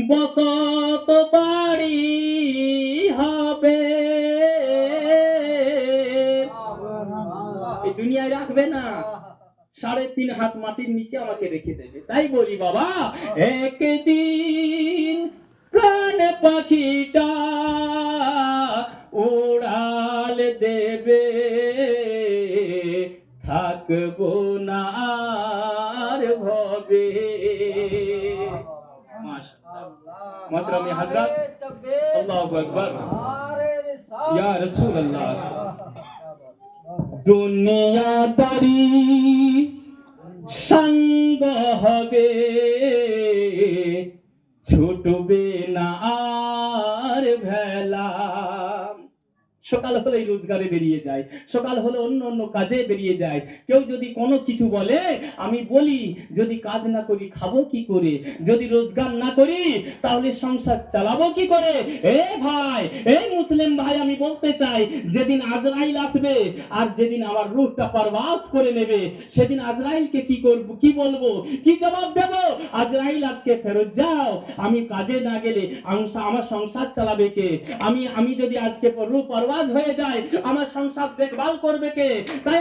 বসত বাড়ি হবে, এই দুনিয়ায় রাখবে না, 3.5 হাত মাটির নিচে আমাকে রেখে দেবে। তাই বলি বাবা, একদিন প্রাণ পাখিটা উড়াল দেবে, থাকবো না আর ভবে। মাশাআল্লাহ হযরত, আল্লাহু আকবার, ইয়া রাসূলুল্লাহ। দুনিয়াদারি সঙ্গ হবে, ছুটবে না আর ভেলা। সকাল হলেই রোজগারে বেরিয়ে যায়, সকাল হলে অন্য অন্য কাজে বেরিয়ে যায়। কেউ যদি কোনো কিছু বলে, আমি বলি যদি কাজ না করি খাবো কি করে, যদি রোজগার না করি তাহলে সংসার চালাবো কি করে। এ ভাই, এই মুসলিম ভাই, আমি বলতে চাই যেদিন আজরাইল আসবে আর যেদিন আমার রূহটা পরবাস করে নেবে, সেদিন আজরাইলকে কি করব, কি বলবো, কি জবাব দেব? আজরাইল আজকে ফেরত যাও, আমি কাজে না গেলে আমার সংসার চালাবে কে? আমি যদি আজকে রূহ পরবাস হয়ে যায়, আমার সংসার দেখভাল করবে কে? তাই